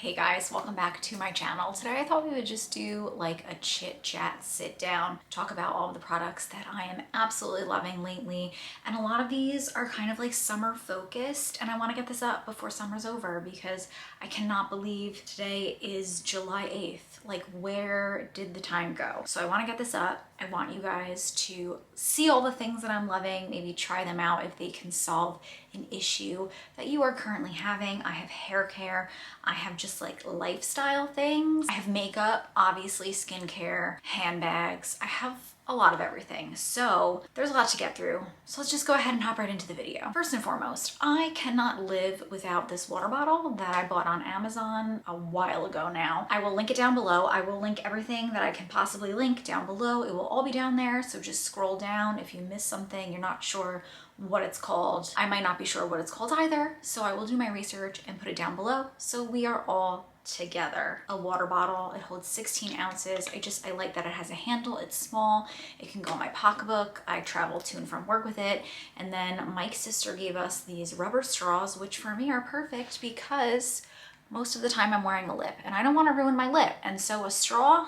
Hey guys, welcome back to my channel. Today I thought we would just do like a chit chat, sit down, talk about all of the products that I am absolutely loving lately. And a lot of these are kind of like summer focused, and I want to get this up before summer's over because I cannot believe today is July 8th. Like, where did the time go? So I want to get this up. I want you guys to see all the things that I'm loving, maybe try them out if they can solve an issue that you are currently having. I have hair care, I have just like lifestyle things, I have makeup, obviously skincare, handbags, I have a lot of everything. So there's a lot to get through. So let's just go ahead and hop right into the video. First and foremost, I cannot live without this water bottle that I bought on Amazon a while ago now. I will link it down below. I will link everything that I can possibly link down below. It will all be down there. So just scroll down. If you miss something, you're not sure what it's called, I might not be sure what it's called either. So I will do my research and put it down below so we are all together. A water bottle, it holds 16 ounces. I like that it has a handle, it's small, it can go in my pocketbook. I travel to and from work with it. And then Mike's sister gave us these rubber straws, which for me are perfect because most of the time I'm wearing a lip and I don't want to ruin my lip. And so a straw,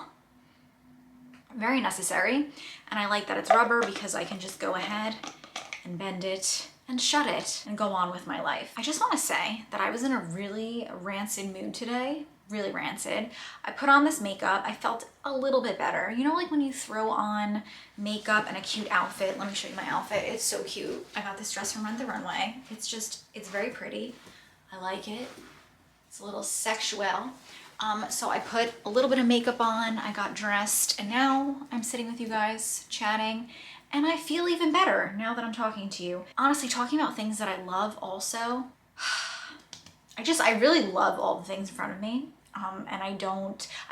very necessary. And I like that it's rubber because I can just go ahead and bend it and shut it and go on with my life. I just want to say that I was in a really rancid mood today, really rancid. I put on this makeup, I felt a little bit better. You know, like when you throw on makeup and a cute outfit. Let me show you my outfit, it's so cute. I got this dress from Rent the Runway. It's very pretty. I like it. It's a little sexual. So I put a little bit of makeup on, I got dressed, and now I'm sitting with you guys chatting. And I feel even better now that I'm talking to you. Honestly, talking about things that I love also, I really love all the things in front of me. And I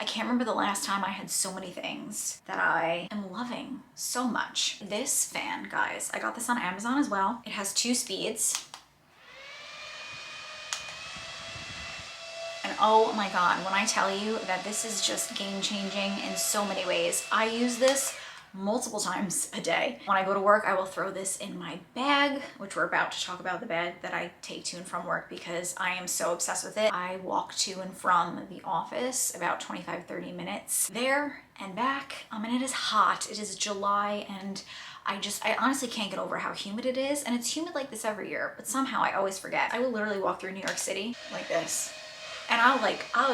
can't remember the last time I had so many things that I am loving so much. This fan, guys, I got this on Amazon as well. It has 2 speeds. And oh my God, when I tell you that this is just game changing in so many ways. I use this multiple times a day. When I go to work, I will throw this in my bag, which we're about to talk about the bag that I take to and from work because I am so obsessed with it. I walk to and from the office about 25-30 minutes there and back. And it is hot. It is July and I honestly can't get over how humid it is. And it's humid like this every year, but somehow I always forget. I will literally walk through New York City like this. And I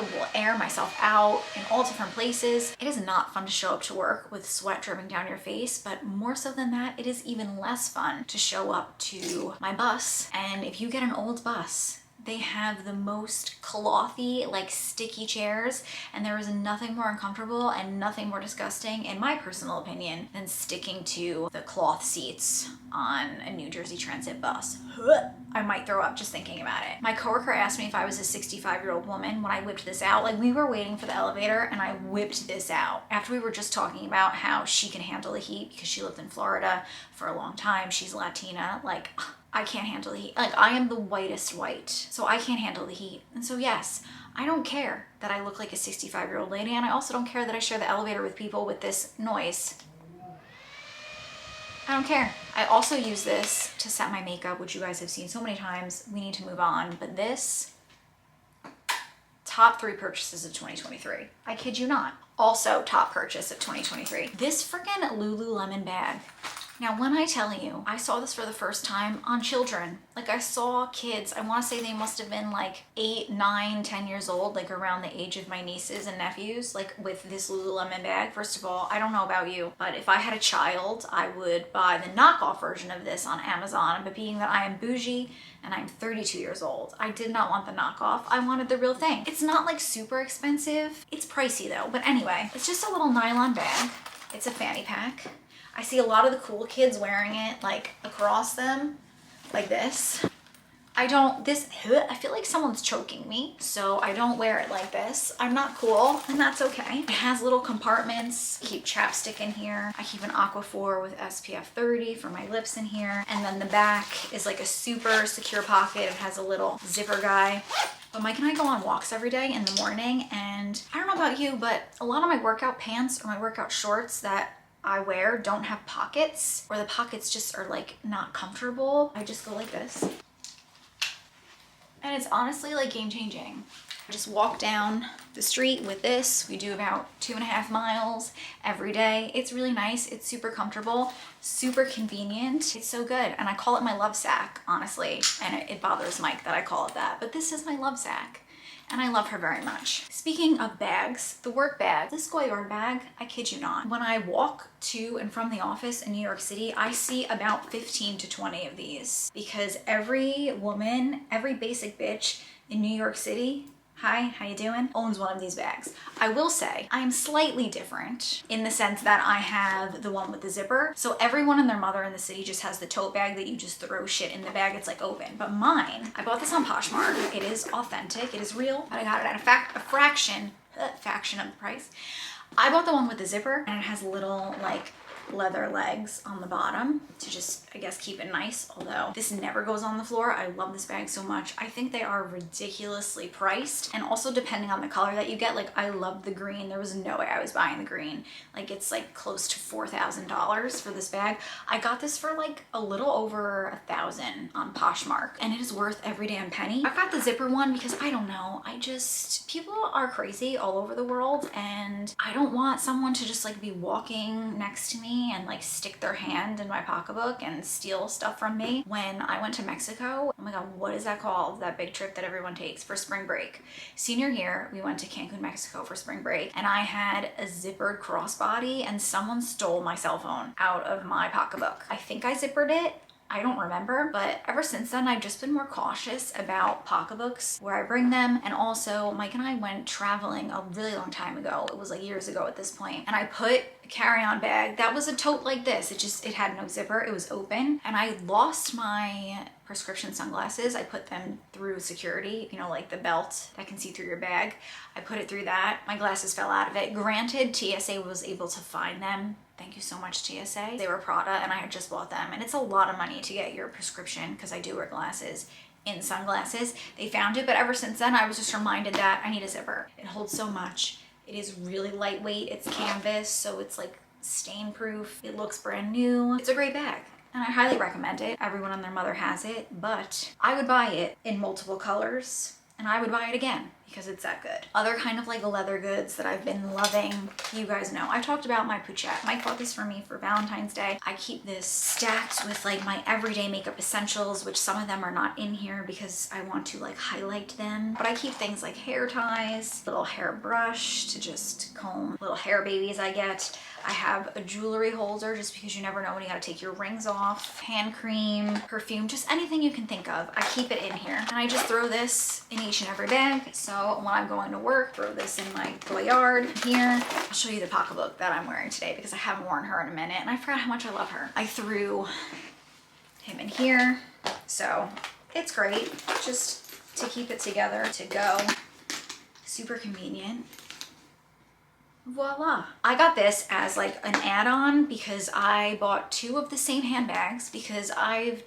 will air myself out in all different places. It is not fun to show up to work with sweat dripping down your face, but more so than that, it is even less fun to show up to my bus. And if you get an old bus, they have the most clothy, like sticky chairs, and there is nothing more uncomfortable and nothing more disgusting, in my personal opinion, than sticking to the cloth seats on a New Jersey Transit bus. I might throw up just thinking about it. My coworker asked me if I was a 65-year-old woman when I whipped this out. Like, we were waiting for the elevator and I whipped this out after we were just talking about how she can handle the heat because she lived in Florida for a long time. She's Latina. Like, I can't handle the heat. Like, I am the whitest white, so I can't handle the heat. And so yes, I don't care that I look like a 65-year-old lady, and I also don't care that I share the elevator with people with this noise. I don't care. I also use this to set my makeup, which you guys have seen so many times. We need to move on, but this, top 3 purchases of 2023. I kid you not. Also top purchase of 2023. This freaking LuLuLemon bag. Now, when I tell you, I saw this for the first time on children. Like, I saw kids, I want to say they must have been like 8, 9, 10 years old, like around the age of my nieces and nephews, like with this LuLuLemon bag. First of all, I don't know about you, but if I had a child, I would buy the knockoff version of this on Amazon. But being that I am bougie and I'm 32 years old, I did not want the knockoff. I wanted the real thing. It's not like super expensive. It's pricey though. But anyway, it's just a little nylon bag. It's a fanny pack. I see a lot of the cool kids wearing it like across them, like this. I feel like someone's choking me, so I don't wear it like this. I'm not cool, and that's okay. It has little compartments. I keep chapstick in here. I keep an Aquaphor with SPF 30 for my lips in here. And then the back is like a super secure pocket. It has a little zipper guy. But Mike and I go on walks every day in the morning, and I don't know about you, but a lot of my workout pants or my workout shorts that I wear don't have pockets, or the pockets just are like not comfortable. I just go like this. And it's honestly like game changing. I just walk down the street with this. We do about 2.5 miles every day. It's really nice. It's super comfortable, super convenient. It's so good. And I call it my love sack, honestly. And it bothers Mike that I call it that, but this is my love sack. And I love her very much. Speaking of bags, the work bag, this Goyard bag, I kid you not. When I walk to and from the office in New York City, I see about 15 to 20 of these because every woman, every basic bitch in New York City, hi, how you doing, owns one of these bags. I will say I am slightly different in the sense that I have the one with the zipper. So everyone and their mother in the city just has the tote bag that you just throw shit in the bag. It's like open. But mine, I bought this on Poshmark. It is authentic. It is real. But I got it at a fraction of the price. I bought the one with the zipper and it has little like leather legs on the bottom to just, I guess, keep it nice. Although this never goes on the floor. I love this bag so much. I think they are ridiculously priced, and also depending on the color that you get. Like, I love the green. There was no way I was buying the green. Like, it's like close to $4,000 for this bag. I got this for like a little over $1,000 on Poshmark, and it is worth every damn penny. I got the zipper one because I don't know, people are crazy all over the world, and I don't want someone to just like be walking next to me and like stick their hand in my pocketbook and steal stuff from me. When I went to Mexico, oh my god, what is that called? That big trip that everyone takes for spring break. Senior year, we went to Cancun, Mexico for spring break, and I had a zippered crossbody and someone stole my cell phone out of my pocketbook. I think I zippered it. I don't remember, but ever since then, I've just been more cautious about pocketbooks, where I bring them. And also, Mike and I went traveling a really long time ago. It was like years ago at this point. And I put a carry-on bag that was a tote like this. It had no zipper. It was open. And I lost my prescription sunglasses. I put them through security, you know, like the belt that can see through your bag. I put it through that. My glasses fell out of it. Granted, TSA was able to find them. Thank you so much, TSA. They were Prada and I had just bought them. And it's a lot of money to get your prescription, because I do wear glasses, in sunglasses. They found it, but ever since then, I was just reminded that I need a zipper. It holds so much. It is really lightweight. It's canvas, so it's like stain proof. It looks brand new. It's a great bag. And I highly recommend it. Everyone and their mother has it, but I would buy it in multiple colors, and I would buy it again because it's that good. Other kind of like leather goods that I've been loving, you guys know, I talked about my Pouchette. Mike bought this for me for Valentine's Day. I keep this stacked with like my everyday makeup essentials, which some of them are not in here because I want to like highlight them. But I keep things like hair ties, little hairbrush to just comb little hair babies I get. I have a jewelry holder just because you never know when you gotta take your rings off, hand cream, perfume, just anything you can think of. I keep it in here. And I just throw this in each and every bag. So when I'm going to work, throw this in my Goyard here. I'll show you the pocketbook that I'm wearing today because I haven't worn her in a minute and I forgot how much I love her. I threw him in here. So it's great just to keep it together, to go. Super convenient. Voila. I got this as like an add-on because I bought 2 of the same handbags because I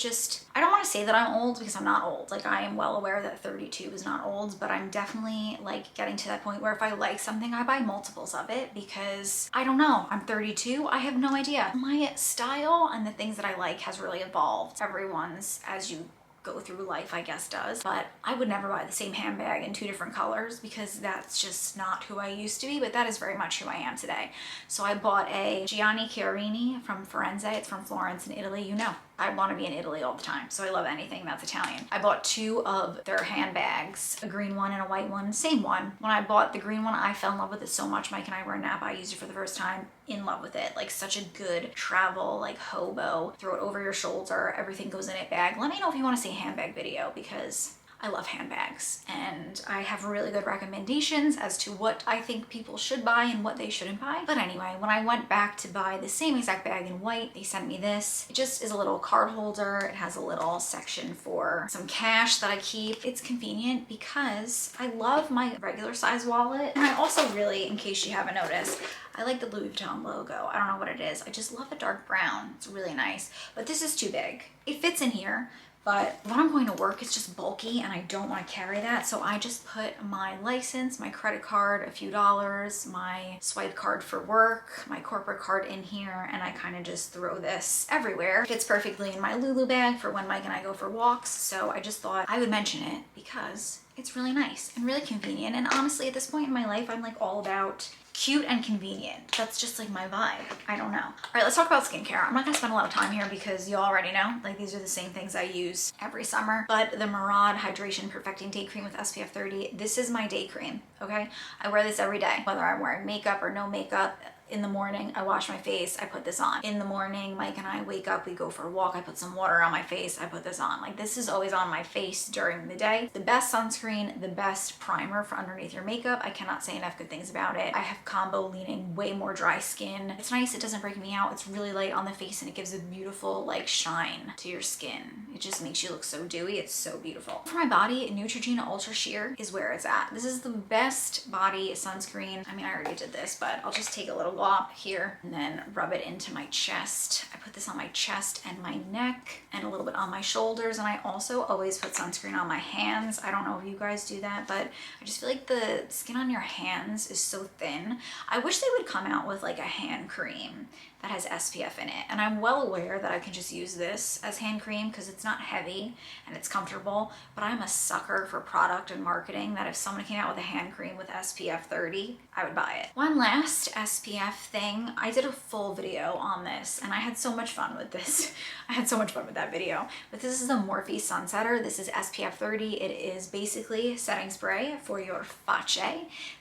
don't want to say that I'm old because I'm not old. Like, I am well aware that 32 is not old, but I'm definitely like getting to that point where if I like something, I buy multiples of it because I don't know, I'm 32. I have no idea. My style and the things that I like has really evolved. Everyone's, as you go through life, I guess, does, but I would never buy the same handbag in 2 different colors because that's just not who I used to be, but that is very much who I am today. So I bought a Gianni Chiarini from Firenze. It's from Florence in Italy. You know, I want to be in Italy all the time, so I love anything that's Italian. I bought 2 of their handbags, a green one and a white one, same one. When I bought the green one, I fell in love with it so much. Mike and I were in Napa. I used it for the first time, in love with it. Like, such a good travel, like hobo, throw it over your shoulder, everything goes in it bag. Let me know if you want to see a handbag video because I love handbags and I have really good recommendations as to what I think people should buy and what they shouldn't buy. But anyway, when I went back to buy the same exact bag in white, they sent me this. It just is a little card holder. It has a little section for some cash that I keep. It's convenient because I love my regular size wallet. And I also really, in case you haven't noticed, I like the Louis Vuitton logo. I don't know what it is. I just love the dark brown. It's really nice. But this is too big. It fits in here but when I'm going to work, it's just bulky and I don't want to carry that. So I just put my license, my credit card, a few dollars, my swipe card for work, my corporate card in here, and I kind of just throw this everywhere. It fits perfectly in my Lulu bag for when Mike and I go for walks. So I just thought I would mention it because it's really nice and really convenient. And honestly, at this point in my life, I'm like all about cute and convenient. That's just like my vibe. I don't know. All right, let's talk about skincare. I'm not gonna spend a lot of time here because you already know, like these are the same things I use every summer. But the Murad Hydration Perfecting Day Cream with SPF 30, this is my day cream, okay? I wear this every day, whether I'm wearing makeup or no makeup. In the morning, I wash my face, I put this on. In the morning, Mike and I wake up, we go for a walk, I put some water on my face, I put this on. Like this is always on my face during the day. The best sunscreen, the best primer for underneath your makeup. I cannot say enough good things about it. I have combo leaning, way more dry skin. It's nice, it doesn't break me out. It's really light on the face and it gives a beautiful like shine to your skin. It just makes you look so dewy, it's so beautiful. For my body, Neutrogena Ultra Sheer is where it's at. This is the best body sunscreen. I mean, I already did this, but I'll just take a little glop here and then rub it into my chest. I put this on my chest and my neck and a little bit on my shoulders, and I also always put sunscreen on my hands. I don't know if you guys do that, but I just feel like the skin on your hands is so thin. I wish they would come out with like a hand cream that has SPF in it, and I'm well aware that I can just use this as hand cream because it's not heavy and it's comfortable, but I'm a sucker for product and marketing that if someone came out with a hand cream with SPF 30, I would buy it. One last SPF thing, I did a full video on this and I had so much fun with this. I had so much fun with that video, but this is the Morphe Sunsetter. This is SPF 30. It is basically setting spray for your face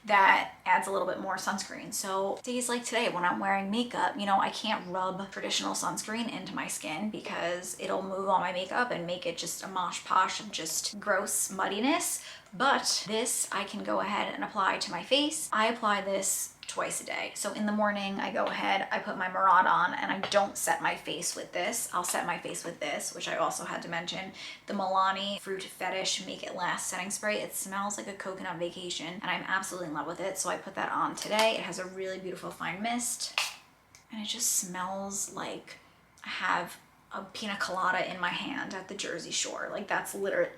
that adds a little bit more sunscreen. So days like today when I'm wearing makeup, you know, I can't rub traditional sunscreen into my skin because it'll move all my makeup and make it just a mosh posh of just gross muddiness. But this I can go ahead and apply to my face. I apply this twice a day. So in the morning, I go ahead, I put my Murad on, and I don't set my face with this. I'll set my face with this, which I also had to mention, the Milani Fruit Fetish Make It Last Setting Spray. It smells like a coconut vacation, and I'm absolutely in love with it. So I put that on today. It has a really beautiful fine mist, and it just smells like I have a pina colada in my hand at the Jersey Shore. Like that's literally,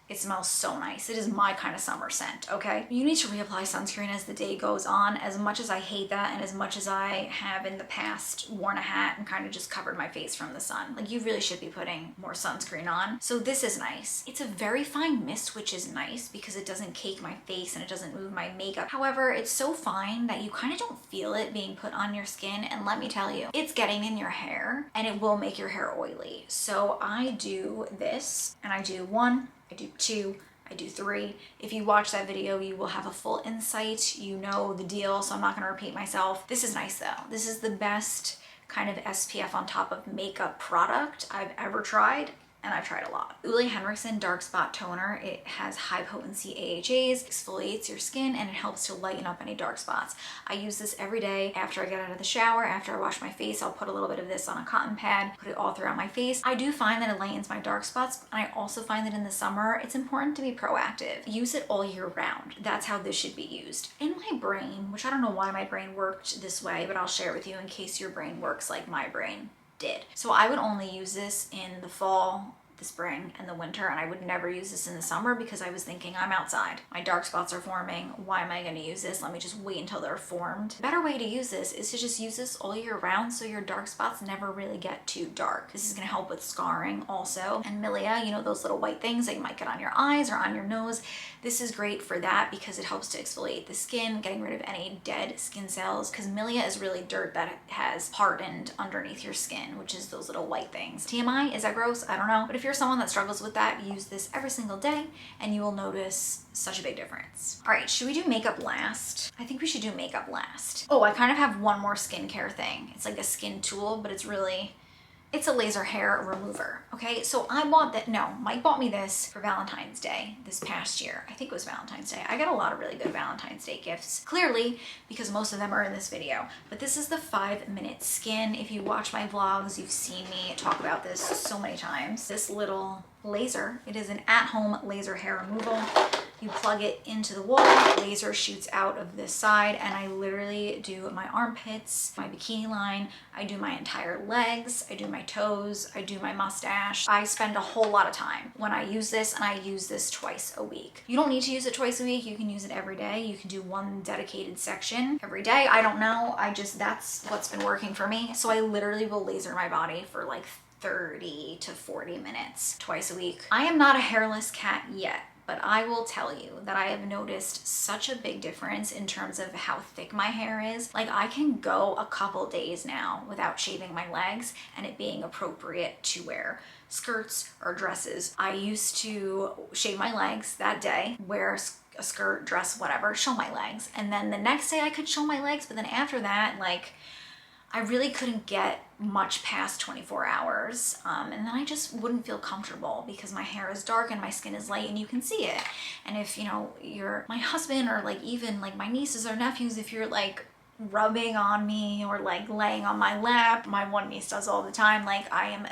it smells so nice. It is my kind of summer scent, okay? You need to reapply sunscreen as the day goes on. As much as I hate that and as much as I have in the past worn a hat and kind of just covered my face from the sun, like you really should be putting more sunscreen on. So this is nice. It's a very fine mist, which is nice because it doesn't cake my face and it doesn't move my makeup. However, it's so fine that you kind of don't feel it being put on your skin. And let me tell you, it's getting in your hair and it will make your hair oily. So I do this and I do 1, I do 2, I do 3. If you watch that video, you will have a full insight. You know the deal, so I'm not gonna repeat myself. This is nice though. This is the best kind of SPF on top of makeup product I've ever tried. And I've tried a lot. Henricksen Dark Spot Toner. It has high potency AHAs, exfoliates your skin, and it helps to lighten up any dark spots. I use this every day after I get out of the shower. After I wash my face, I'll put a little bit of this on a cotton pad, put it all throughout my face. I do find that it lightens my dark spots, and I also find that in the summer, it's important to be proactive. Use it all year round. That's how this should be used. In my brain, which I don't know why my brain worked this way, but I'll share it with you in case your brain works like my brain did. So I would only use this in the fall, the spring, and the winter, and I would never use this in the summer because I was thinking I'm outside. My dark spots are forming. Why am I gonna use this? Let me just wait until they're formed. The better way to use this is to just use this all year round so your dark spots never really get too dark. This is gonna help with scarring also. And milia, you know, those little white things that you might get on your eyes or on your nose. This is great for that because it helps to exfoliate the skin, getting rid of any dead skin cells, because milia is really dirt that has hardened underneath your skin, which is those little white things. TMI, is that gross? I don't know. But if you're someone that struggles with that, use this every single day and you will notice such a big difference. All right, should we do makeup last? I think we should do makeup last. Oh, I kind of have one more skincare thing. It's like a skin tool, but it's a laser hair remover, okay? So I bought that, no, Mike bought me this for Valentine's Day this past year. I think it was Valentine's Day. I got a lot of really good Valentine's Day gifts, clearly, because most of them are in this video. But this is the 5-minute skin. If you watch my vlogs, you've seen me talk about this so many times. This little laser, it is an at-home laser hair removal. You plug it into the wall, laser shoots out of this side, and I literally do my armpits, my bikini line, I do my entire legs, I do my toes, I do my mustache. I spend a whole lot of time when I use this, and I use this twice a week. You don't need to use it twice a week, you can use it every day. You can do one dedicated section every day. I don't know, that's what's been working for me. So I literally will laser my body for like 30 to 40 minutes twice a week. I am not a hairless cat yet, but I will tell you that I have noticed such a big difference in terms of how thick my hair is. Like, I can go a couple days now without shaving my legs and it being appropriate to wear skirts or dresses. I used to shave my legs that day, wear a skirt, dress, whatever, show my legs. And then the next day I could show my legs, but then after that, like, I really couldn't get much past 24 hours. And then I just wouldn't feel comfortable because my hair is dark and my skin is light and you can see it. And if, you know, you're my husband or like even like my nieces or nephews, if you're like rubbing on me or like laying on my lap, my one niece does all the time, like I am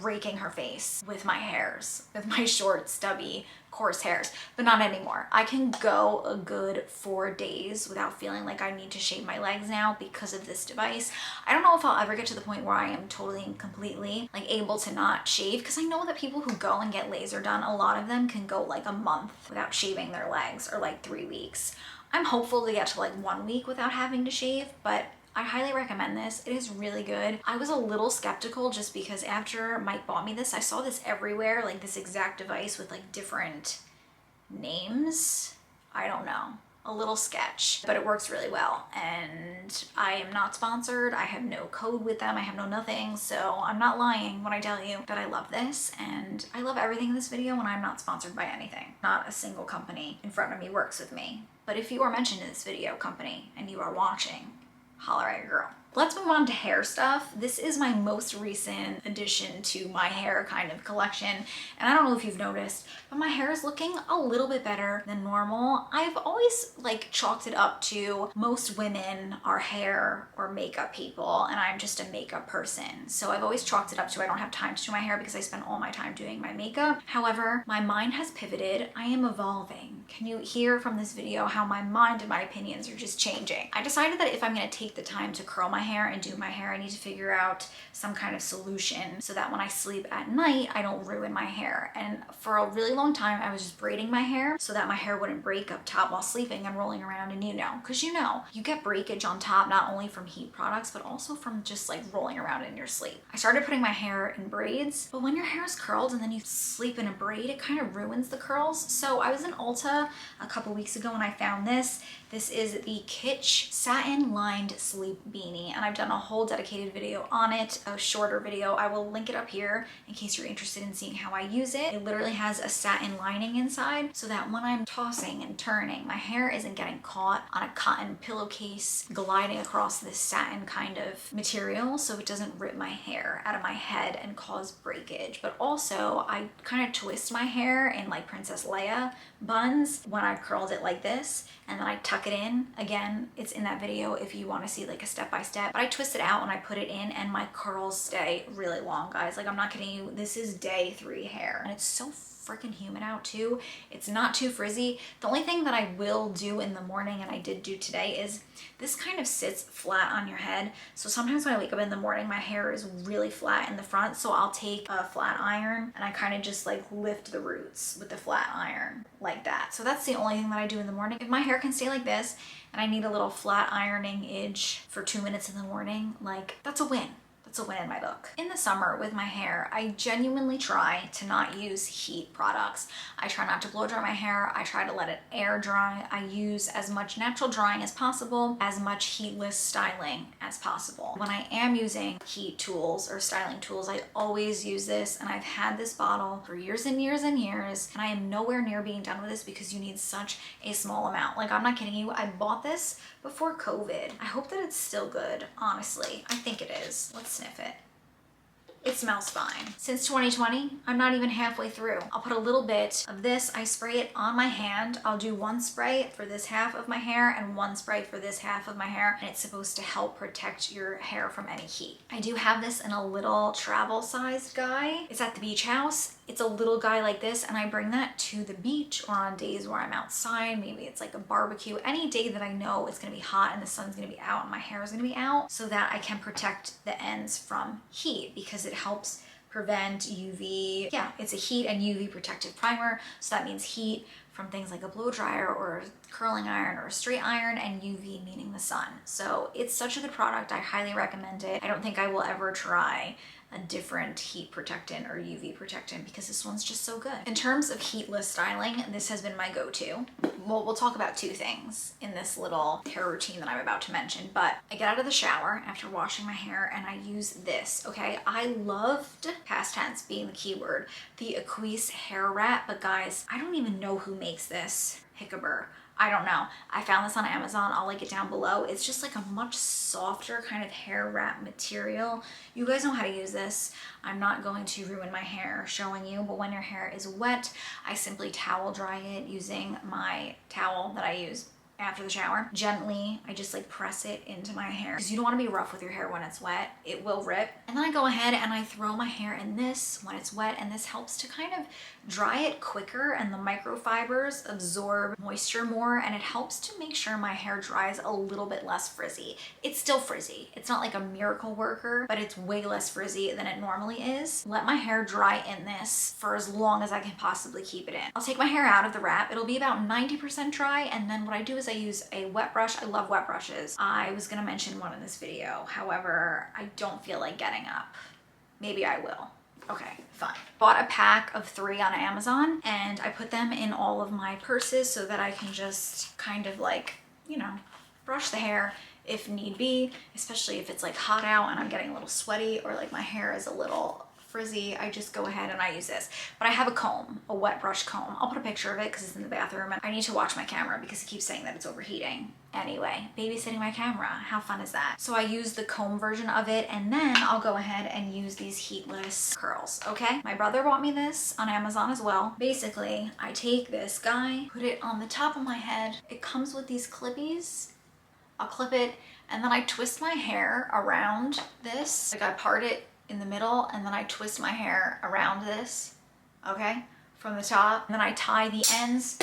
raking her face with my hairs, with my short, stubby, coarse hairs, but not anymore. I can go a good 4 days without feeling like I need to shave my legs now because of this device. I don't know if I'll ever get to the point where I am totally and completely like able to not shave, because I know that people who go and get laser done, a lot of them can go like a month without shaving their legs, or like 3 weeks. I'm hopeful to get to like 1 week without having to shave, but I highly recommend this. It is really good. I was a little skeptical just because after Mike bought me this, I saw this everywhere, like this exact device with like different names. I don't know. A little sketch, but it works really well. And I am not sponsored. I have no code with them. I have no nothing. So I'm not lying when I tell you that I love this, and I love everything in this video, and I'm not sponsored by anything. Not a single company in front of me works with me. But if you are mentioned in this video, company, and you are watching, holler at your girl. Let's move on to hair stuff. This is my most recent addition to my hair kind of collection. And I don't know if you've noticed, but my hair is looking a little bit better than normal. I've always like chalked it up to most women are hair or makeup people, and I'm just a makeup person. So I've always chalked it up to I don't have time to do my hair because I spend all my time doing my makeup. However, my mind has pivoted. I am evolving. Can you hear from this video how my mind and my opinions are just changing? I decided that if I'm gonna take the time to curl my hair and do my hair, I need to figure out some kind of solution so that when I sleep at night, I don't ruin my hair. And for a really long time, I was just braiding my hair so that my hair wouldn't break up top while sleeping and rolling around. And you know, because you know, you get breakage on top, not only from heat products, but also from just like rolling around in your sleep. I started putting my hair in braids, but when your hair is curled and then you sleep in a braid, it kind of ruins the curls. So I was in Ulta a couple weeks ago and I found this. This is the Kitsch Satin Lined Sleep Beanie, and I've done a whole dedicated video on it, a shorter video. I will link it up here in case you're interested in seeing how I use it. It literally has a satin lining inside so that when I'm tossing and turning, my hair isn't getting caught on a cotton pillowcase gliding across this satin kind of material, so it doesn't rip my hair out of my head and cause breakage. But also, I kind of twist my hair in like Princess Leia buns when I've curled it like this, and then I tuck it in. Again, it's in that video if you want to see like a step-by-step, but I twist it out when I put it in and my curls stay really long, guys. Like, I'm not kidding you, this is day 3 hair, and it's so freaking humid out too. It's not too frizzy. The only thing that I will do in the morning, and I did do today, is this kind of sits flat on your head. So sometimes when I wake up in the morning, my hair is really flat in the front, so I'll take a flat iron and I kind of just like lift the roots with the flat iron like that. So that's the only thing that I do in the morning. If my hair can stay like this and I need a little flat ironing edge for 2 minutes in the morning, like, that's a win. It's a win in my book. In the summer with my hair, I genuinely try to not use heat products. I try not to blow dry my hair. I try to let it air dry. I use as much natural drying as possible, as much heatless styling as possible. When I am using heat tools or styling tools, I always use this, and I've had this bottle for years and years and years, and I am nowhere near being done with this because you need such a small amount. Like, I'm not kidding you, I bought this before COVID. I hope that it's still good, honestly. I think it is. Let's sniff it. It smells fine. Since 2020, I'm not even halfway through. I'll put a little bit of this, I spray it on my hand. I'll do one spray for this half of my hair and one spray for this half of my hair, and it's supposed to help protect your hair from any heat. I do have this in a little travel-sized guy. It's at the beach house. It's a little guy like this, and I bring that to the beach or on days where I'm outside. Maybe it's like a barbecue, any day that I know it's gonna be hot and the sun's gonna be out and my hair is gonna be out, so that I can protect the ends from heat, because it helps prevent UV. Yeah, it's a heat and UV protective primer. So that means heat from things like a blow dryer or a curling iron or a straight iron, and UV meaning the sun. So it's such a good product. I highly recommend it. I don't think I will ever try a different heat protectant or UV protectant because this one's just so good. In terms of heatless styling, this has been my go-to. Well, we'll talk about two things in this little hair routine that I'm about to mention, but I get out of the shower after washing my hair and I use this, okay? I loved, past tense being the key word, the Aquise hair wrap, but guys, I don't even know who makes this. Hickabur. I don't know. I found this on Amazon. I'll link it down below. It's just like a much softer kind of hair wrap material. You guys know how to use this. I'm not going to ruin my hair showing you, but when your hair is wet, I simply towel dry it using my towel that I use after the shower. Gently, I just like press it into my hair, because you don't want to be rough with your hair when it's wet. It will rip. And then I go ahead and I throw my hair in this when it's wet, and this helps to kind of dry it quicker, and the microfibers absorb moisture more, and it helps to make sure my hair dries a little bit less frizzy. It's still frizzy. It's not like a miracle worker, but it's way less frizzy than it normally is. Let my hair dry in this for as long as I can possibly keep it in. I'll take my hair out of the wrap. It'll be about 90% dry, and then what I do is I use a wet brush. I love wet brushes. I was gonna mention one in this video. However, I don't feel like getting up. Maybe I will. Okay, fine. Bought a pack of 3 on Amazon, and I put them in all of my purses so that I can just kind of like, you know, brush the hair if need be, especially if it's like hot out and I'm getting a little sweaty or like my hair is a little frizzy. I just go ahead and I use this. But I have a comb, a wet brush comb. I'll put a picture of it because it's in the bathroom, and I need to watch my camera because it keeps saying that it's overheating. Anyway, babysitting my camera, how fun is that? So I use the comb version of it, and then I'll go ahead and use these heatless curls, okay? My brother bought me this on Amazon as well. Basically, I take this guy, put it on the top of my head. It comes with these clippies. I'll clip it, and then I twist my hair around this. Like I part it in the middle, and then I twist my hair around this, okay, from the top. And then I tie the ends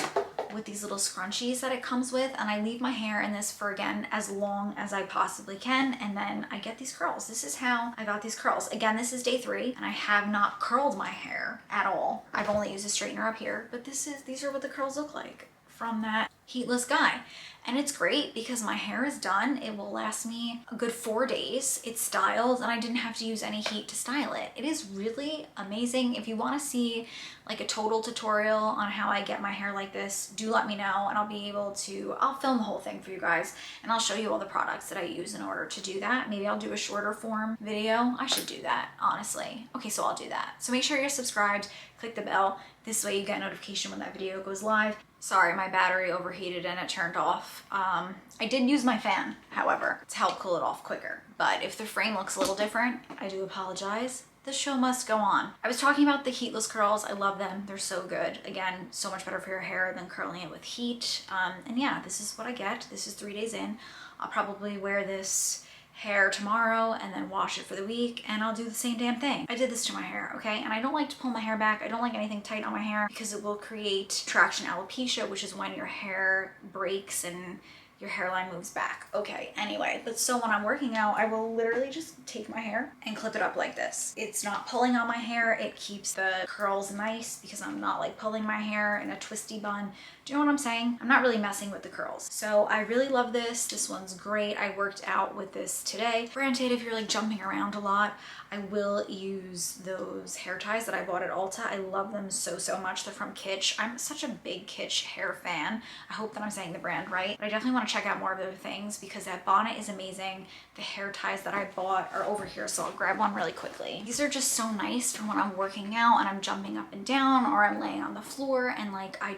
with these little scrunchies that it comes with, and I leave my hair in this for, again, as long as I possibly can, and then I get these curls. This is how I got these curls. Again, this is day 3, and I have not curled my hair at all. I've only used a straightener up here, but these are what the curls look like from that heatless guy. And it's great because my hair is done. It will last me a good 4 days. It's styled, and I didn't have to use any heat to style it. It is really amazing. If you want to see like a total tutorial on how I get my hair like this, do let me know, and I'll film the whole thing for you guys, and I'll show you all the products that I use in order to do that. Maybe I'll do a shorter form video. I should do that, honestly. Okay, so I'll do that. So make sure you're subscribed, click the bell. This way you get a notification when that video goes live. Sorry, my battery overheated and it turned off. I did use my fan, however, to help cool it off quicker. But if the frame looks a little different, I do apologize. The show must go on. I was talking about the heatless curls. I love them. They're so good. Again, so much better for your hair than curling it with heat. And yeah, this is what I get. This is 3 days in. I'll probably wear this hair tomorrow and then wash it for the week, and I'll do the same damn thing. I did this to my hair, okay? And I don't like to pull my hair back. I don't like anything tight on my hair because it will create traction alopecia, which is when your hair breaks and your hairline moves back. Okay, anyway, but so when I'm working out, I will literally just take my hair and clip it up like this. It's not pulling on my hair. It keeps the curls nice because I'm not like pulling my hair in a twisty bun. Do you know what I'm saying? I'm not really messing with the curls. So I really love this. This one's great. I worked out with this today. Granted, if you're like jumping around a lot, I will use those hair ties that I bought at Ulta. I love them so, so much. They're from Kitsch. I'm such a big Kitsch hair fan. I hope that I'm saying the brand right. But I definitely want to check out more of their things because that bonnet is amazing. The hair ties that I bought are over here, so I'll grab one really quickly. These are just so nice for when I'm working out and I'm jumping up and down or I'm laying on the floor, and like I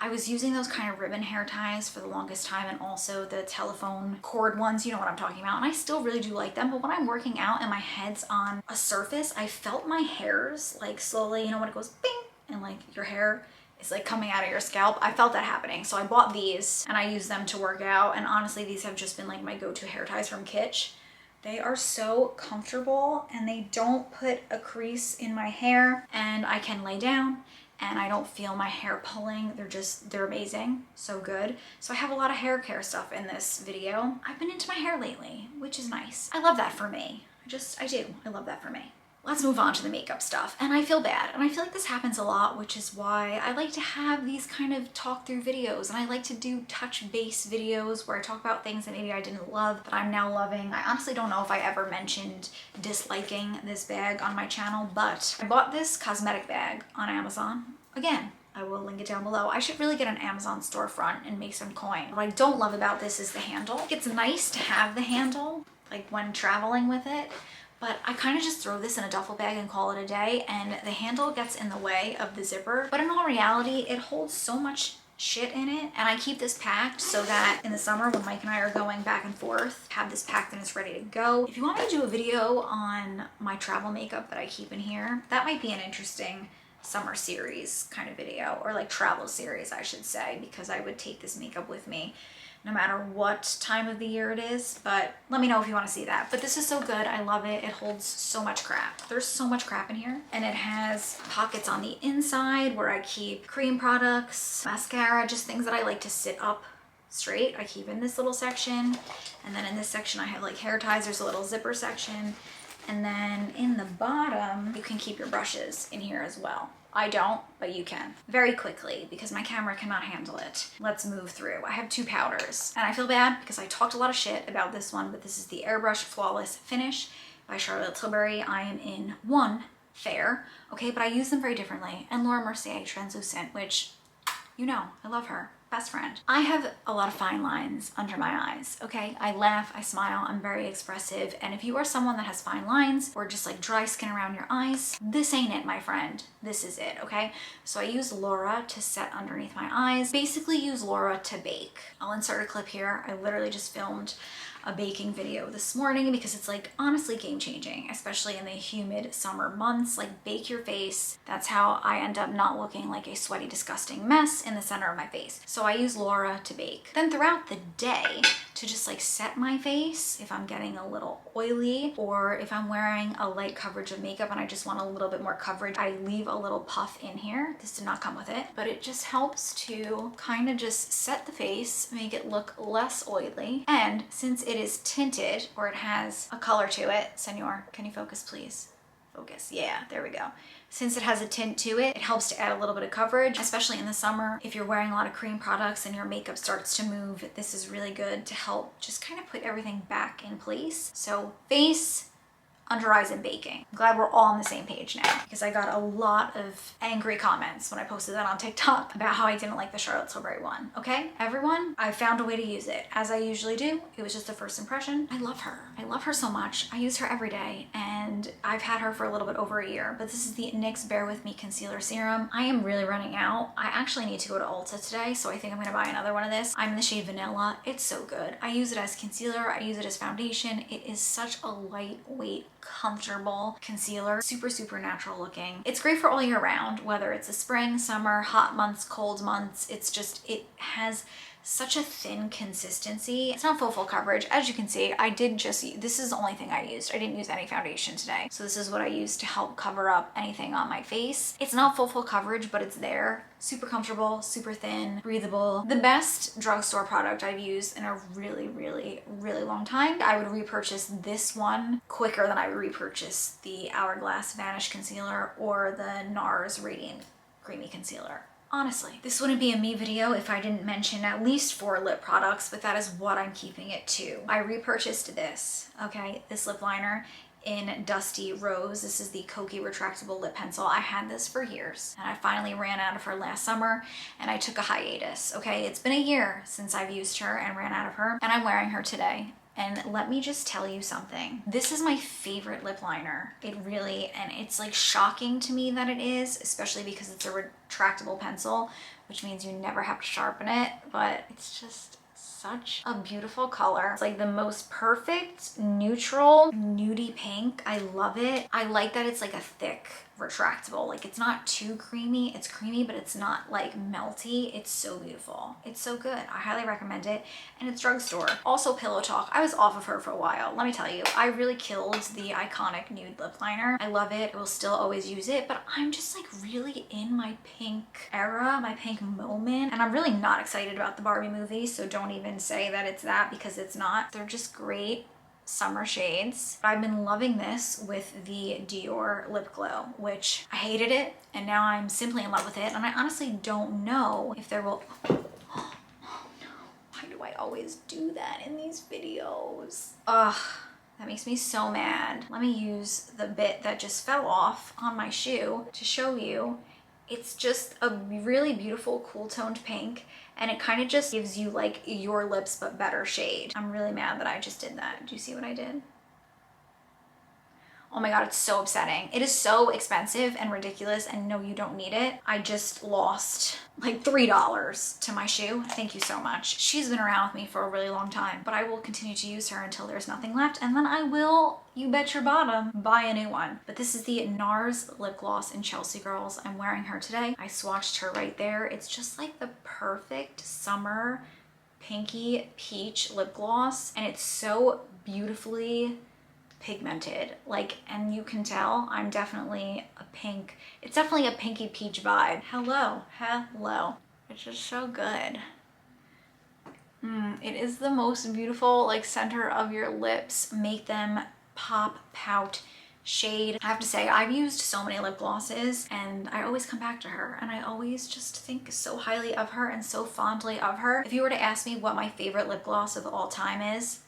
was using those kind of ribbon hair ties for the longest time, and also the telephone cord ones, you know what I'm talking about, and I still really do like them. But when I'm working out and my head's on a surface, I felt my hairs like slowly, you know, when it goes bing and like your hair is like coming out of your scalp. I felt that happening. So I bought these and I use them to work out, and honestly these have just been like my go-to hair ties from Kitsch. They are so comfortable and they don't put a crease in my hair, and I can lay down and I don't feel my hair pulling. They're amazing, so good. So I have a lot of hair care stuff in this video. I've been into my hair lately, which is nice. I love that for me. I do. I love that for me. Let's move on to the makeup stuff. And I feel bad. And I feel like this happens a lot, which is why I like to have these kind of talk through videos. And I like to do touch base videos where I talk about things that maybe I didn't love, but I'm now loving. I honestly don't know if I ever mentioned disliking this bag on my channel, but I bought this cosmetic bag on Amazon. Again, I will link it down below. I should really get an Amazon storefront and make some coin. What I don't love about this is the handle. It's nice to have the handle, like when traveling with it, but I kind of just throw this in a duffel bag and call it a day, and the handle gets in the way of the zipper. But in all reality, it holds so much shit in it, and I keep this packed so that in the summer when Mike and I are going back and forth, have this packed and it's ready to go. If you want me to do a video on my travel makeup that I keep in here, that might be an interesting summer series kind of video, or like travel series I should say, because I would take this makeup with me no matter what time of the year it is. But let me know if you want to see that. But this is so good. I love it. It holds so much crap. There's so much crap in here. And it has pockets on the inside where I keep cream products, mascara, just things that I like to sit up straight. I keep in this little section. And then in this section I have like hair ties. There's a little zipper section. And then in the bottom, you can keep your brushes in here as well. I don't, but you can. Very quickly, because my camera cannot handle it. Let's move through. I have two powders, and I feel bad because I talked a lot of shit about this one, but this is the Airbrush Flawless Finish by Charlotte Tilbury. I am in one fair, okay, but I use them very differently. And Laura Mercier Translucent, which, you know, I love her. Best friend. I have a lot of fine lines under my eyes, okay? I laugh, I smile, I'm very expressive, and if you are someone that has fine lines or just like dry skin around your eyes, this ain't it, my friend. This is it, okay? So I use Laura to set underneath my eyes. Basically use Laura to bake. I'll insert a clip here. I literally just filmed a baking video this morning because it's like honestly game changing, especially in the humid summer months. Like bake your face. That's how I end up not looking like a sweaty, disgusting mess in the center of my face. So I use Laura to bake. Then throughout the day to just like set my face if I'm getting a little oily or if I'm wearing a light coverage of makeup and I just want a little bit more coverage, I leave a little puff in here. This did not come with it, but it just helps to kind of just set the face, make it look less oily. And since it is tinted, or it has a color to it, Senor, can you focus please? Focus, yeah, there we go. Since it has a tint to it, it helps to add a little bit of coverage, especially in the summer. If you're wearing a lot of cream products and your makeup starts to move, this is really good to help just kind of put everything back in place. So face, under eyes, and baking. I'm glad we're all on the same page now because I got a lot of angry comments when I posted that on TikTok about how I didn't like the Charlotte Tilbury one. Okay, everyone, I found a way to use it as I usually do. It was just a first impression. I love her. I love her so much. I use her every day and I've had her for a little bit over a year, but this is the NYX Bare with Me Concealer Serum. I am really running out. I actually need to go to Ulta today, so I think I'm gonna buy another one of this. I'm in the shade Vanilla. It's so good. I use it as concealer. I use it as foundation. It is such a lightweight, comfortable concealer. Super, super natural looking. It's great for all year round, whether it's a spring, summer, hot months, cold months. It's just, it has such a thin consistency. It's not full coverage. As you can see, I did just, this is the only thing I used. I didn't use any foundation today. So this is what I used to help cover up anything on my face. It's not full coverage, but it's there. Super comfortable, super thin, breathable. The best drugstore product I've used in a really, really, really long time. I would repurchase this one quicker than I would repurchase the Hourglass Vanish Concealer or the NARS Radiant Creamy Concealer. Honestly, this wouldn't be a me video if I didn't mention at least 4 lip products, but that is what I'm keeping it to. I repurchased this, okay, this lip liner in Dusty Rose. This is the Kokie retractable lip pencil. I had this for years and I finally ran out of her last summer and I took a hiatus, okay? It's been a year since I've used her and ran out of her and I'm wearing her today. And let me just tell you something. This is my favorite lip liner. It really, and it's like shocking to me that it is, especially because it's a retractable pencil, which means you never have to sharpen it, but it's just such a beautiful color. It's like the most perfect neutral nudie pink. I love it. I like that it's like a thick retractable. Like it's not too creamy. It's creamy, but it's not like melty. It's so beautiful. It's so good. I highly recommend it. And it's drugstore. Also Pillow Talk. I was off of her for a while. Let me tell you, I really killed the iconic nude lip liner. I love it. I will still always use it, but I'm just like really in my pink era, my pink moment. And I'm really not excited about the Barbie movie, so don't even say that it's that, because it's not. They're just great summer shades. I've been loving this with the Dior lip glow, which I hated it, and now I'm simply in love with it. And I honestly don't know if there will, oh no, why do I always do that in these videos? Ugh, that makes me so mad. Let me use the bit that just fell off on my shoe to show you. It's just a really beautiful cool toned pink, and it kind of just gives you like your lips but better shade. I'm really mad that I just did that. Do you see what I did? Oh my god, it's so upsetting. It is so expensive and ridiculous, and no, you don't need it. I just lost like $3 to my shoe. Thank you so much. She's been around with me for a really long time, but I will continue to use her until there's nothing left, and then I will, you bet your bottom, buy a new one. But this is the NARS lip gloss in Chelsea Girls. I'm wearing her today. I swatched her right there. It's just like the perfect summer pinky peach lip gloss, and it's so beautifully pigmented, like, and you can tell I'm definitely a pink, it's definitely a pinky peach vibe. Hello. It's just so good. It is the most beautiful, like, center of your lips, make them pop, pout shade. I have to say, I've used so many lip glosses and I always come back to her, and I always just think so highly of her and so fondly of her. If you were to ask me what my favorite lip gloss of all time is,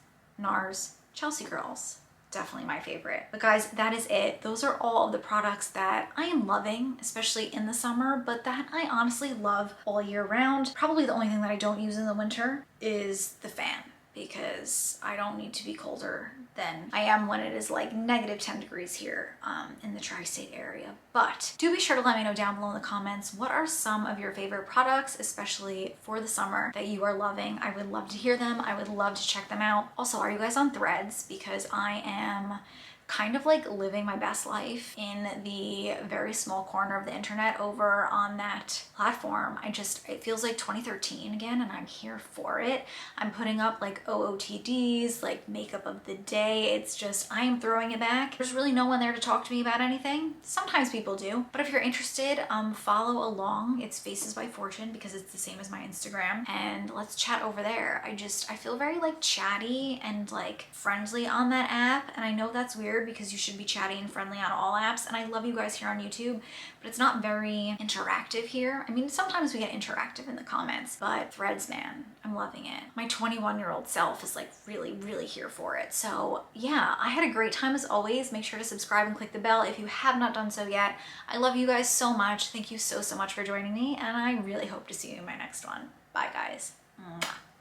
NARS Chelsea Girls. Definitely my favorite. But guys, that is it. Those are all of the products that I am loving, especially in the summer, but that I honestly love all year round. Probably the only thing that I don't use in the winter is the fan, because I don't need to be colder than I am when it is like -10 degrees here in the tri-state area. But do be sure to let me know down below in the comments, what are some of your favorite products, especially for the summer, that you are loving? I would love to hear them. I would love to check them out. Also, are you guys on Threads? Because I am kind of like living my best life in the very small corner of the internet over on that platform. It feels like 2013 again, and I'm here for it. I'm putting up like OOTDs, like makeup of the day. It's just, I am throwing it back. There's really no one there to talk to me about anything. Sometimes people do, but if you're interested, follow along. It's Faces by Fortune, because it's the same as my Instagram, and let's chat over there. I feel very like chatty and like friendly on that app, and I know that's weird because you should be chatty and friendly on all apps, and I love you guys here on YouTube, but it's not very interactive here. I mean, sometimes we get interactive in the comments, but Threads, man, I'm loving it. My 21-year-old self is like really here for it. So yeah, I had a great time as always. Make sure to subscribe and click the bell if you have not done so yet. I love you guys so much. Thank you so much for joining me, and I really hope to see you in my next one. Bye guys. Mwah.